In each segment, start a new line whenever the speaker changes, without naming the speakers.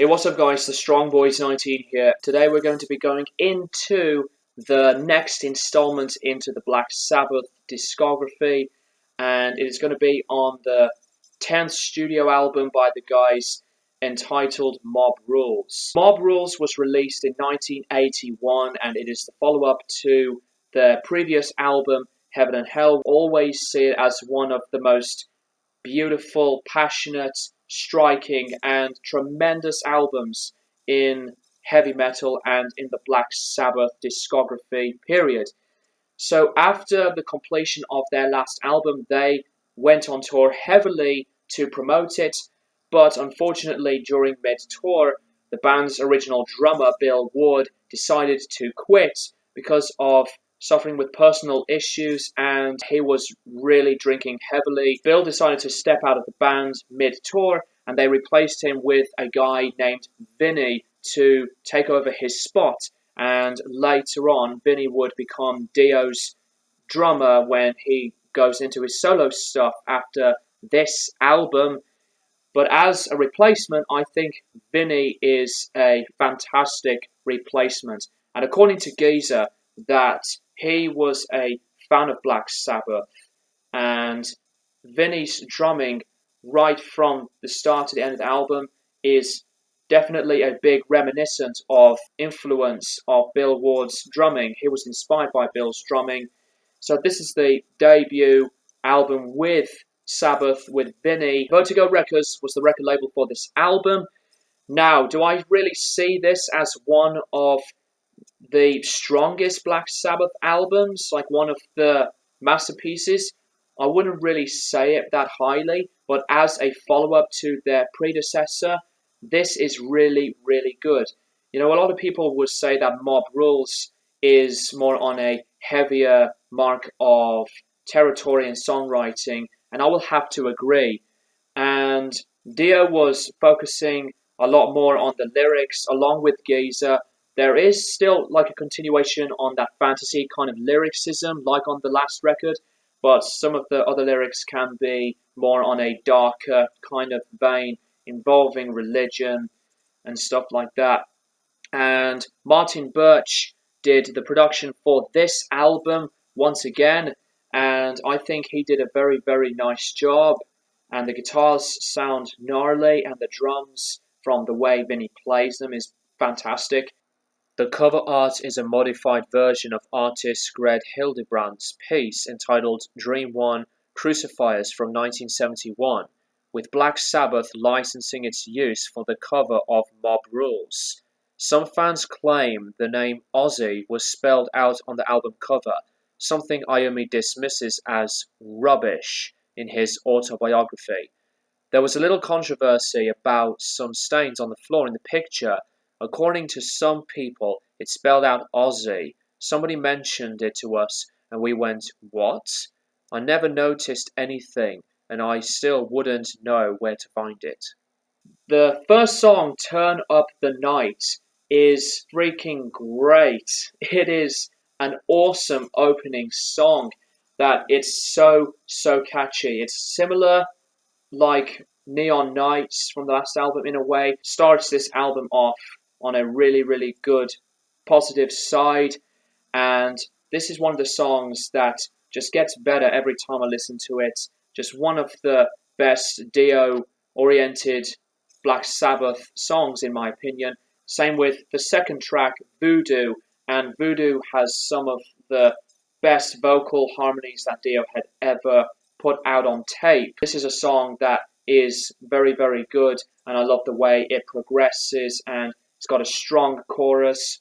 what's up guys, the Strong Boys 19 here. Today we're going to be going into the next installment into the Black Sabbath discography, and it is going to be on the 10th studio album by the guys entitled Mob Rules. Mob Rules was released in 1981 and it is the follow-up to the previous album, Heaven and Hell. Always see it as one of the most beautiful, passionate, striking and tremendous albums in heavy metal and in the Black Sabbath discography period. So after the completion of their last album, they went on tour heavily to promote it, but unfortunately during mid-tour, the band's original drummer, Bill Ward, decided to quit because of suffering with personal issues, and he was really drinking heavily. Bill decided to step out of the band mid-tour, and they replaced him with a guy named Vinny to take over his spot. And later on, Vinny would become Dio's drummer when he goes into his solo stuff after this album. But as a replacement, I think Vinny is a fantastic replacement. And according to Geezer, that he was a fan of Black Sabbath, and Vinny's drumming right from the start to the end of the album is definitely a big reminiscent of influence of Bill Ward's drumming. He was inspired by Bill's drumming. So this is the debut album with Sabbath, with Vinny. Vertigo Records was the record label for this album. Now, do I really see this as one of the strongest Black Sabbath albums, like one of the masterpieces? I wouldn't really say it that highly, but as a follow-up to their predecessor, this is really, really good. You know, a lot of people would say that Mob Rules is more on a heavier mark of territory and songwriting, and I will have to agree. And Dio was focusing a lot more on the lyrics, along with Geezer. There is still like a continuation on that fantasy kind of lyricism, like on the last record, but some of the other lyrics can be more on a darker kind of vein, involving religion and stuff like that. And Martin Birch did the production for this album once again, and I think he did a very, very nice job. And the guitars sound gnarly, and the drums, from the way Vinny plays them, is fantastic. The cover art is a modified version of artist Greg Hildebrandt's piece entitled Dream One Crucifiers from 1971, with Black Sabbath licensing its use for the cover of Mob Rules. Some fans claim the name Ozzy was spelled out on the album cover, something Iommi dismisses as rubbish in his autobiography. There was a little controversy about some stains on the floor in the picture. According to some people, it spelled out Ozzy. Somebody mentioned it to us, and we went, what? I never noticed anything, and I still wouldn't know where to find it. The first song, Turn Up the Night, is freaking great. It is an awesome opening song that it's so catchy. It's similar like Neon Nights from the last album in a way. Starts this album off on a really, really good, positive side. And this is one of the songs that just gets better every time I listen to it. Just one of the best Dio-oriented Black Sabbath songs, in my opinion. Same with the second track, Voodoo. And Voodoo has some of the best vocal harmonies that Dio had ever put out on tape. This is a song that is very, very good, and I love the way it progresses, and it's got a strong chorus.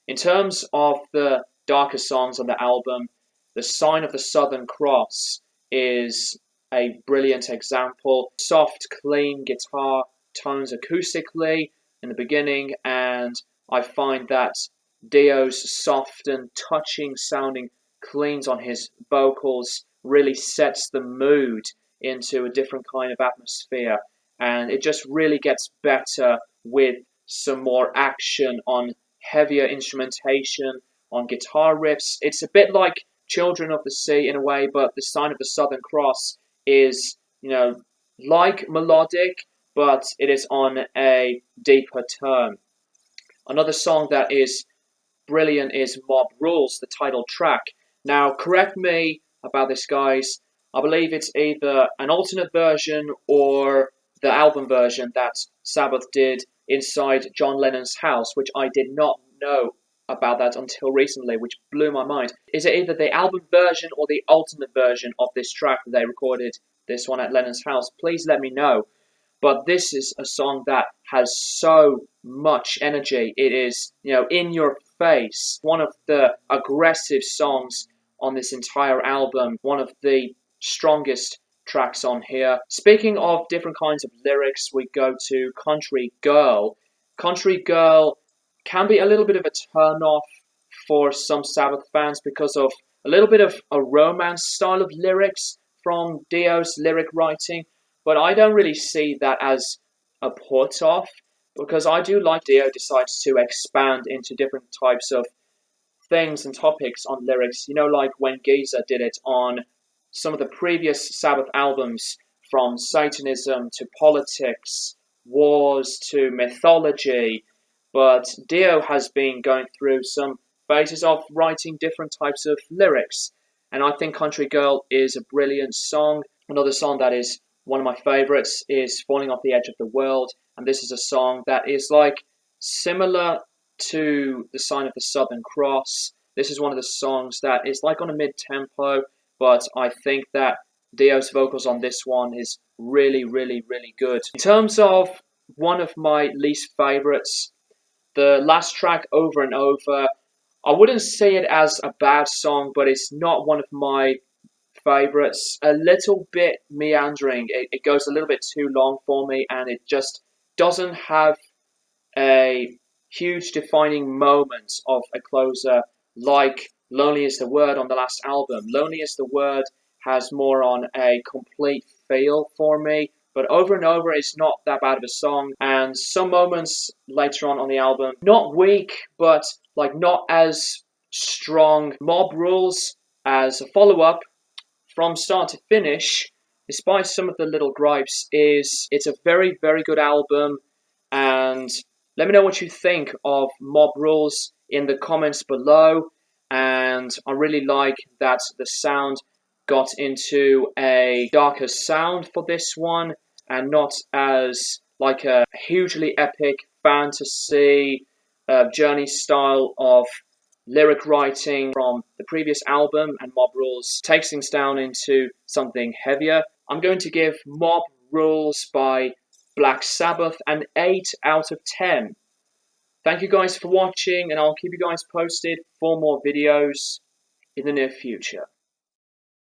In terms of the darker songs on the album, The Sign of the Southern Cross is a brilliant example. Soft, clean guitar tones acoustically in the beginning, and I find that Dio's soft and touching sounding cleans on his vocals really sets the mood into a different kind of atmosphere, and it just really gets better with some more action on heavier instrumentation, on guitar riffs. It's a bit like Children of the Sea in a way, but The Sign of the Southern Cross is, like melodic, but it is on a deeper term. Another song that is brilliant is Mob Rules, the title track. Now, correct me about this, guys. I believe it's either an alternate version or the album version that Sabbath did inside John Lennon's house, which I did not know about that until recently, which blew my mind. Is it either the album version or the alternate version of this track that they recorded this one at Lennon's house? Please let me know. But this is a song that has so much energy. It is, in your face. One of the aggressive songs on this entire album. One of the strongest tracks on here. Speaking of different kinds of lyrics, we go to Country Girl. Country Girl can be a little bit of a turn-off for some Sabbath fans because of a little bit of a romance style of lyrics from Dio's lyric writing. But I don't really see that as a put-off, because I do like Dio decides to expand into different types of things and topics on lyrics. Like when Geezer did it on some of the previous Sabbath albums, from Satanism to politics, wars to mythology. But Dio has been going through some phases of writing different types of lyrics. And I think Country Girl is a brilliant song. Another song that is one of my favorites is Falling Off the Edge of the World, and this is a song that is similar to The Sign of the Southern Cross. This is one of the songs that is on a mid-tempo, but I think that Dio's vocals on this one is really, really, really good. In terms of one of my least favorites, the last track, Over and Over, I wouldn't say it as a bad song, but it's not one of my favorites. A little bit meandering. It goes a little bit too long for me, and it just doesn't have a huge defining moment of a closer like Lonely is the Word on the last album. Lonely is the Word has more on a complete feel for me, but Over and Over is not that bad of a song, and some moments later on the album, not weak, but not as strong. Mob Rules, as a follow-up, from start to finish, despite some of the little gripes, it's a very, very good album. And let me know what you think of Mob Rules in the comments below. And I really like that the sound got into a darker sound for this one, and not as a hugely epic fantasy journey style of lyric writing from the previous album. And Mob Rules takes things down into something heavier. I'm going to give Mob Rules by Black Sabbath an 8 out of 10. Thank you guys for watching, and I'll keep you guys posted for more videos in the near future.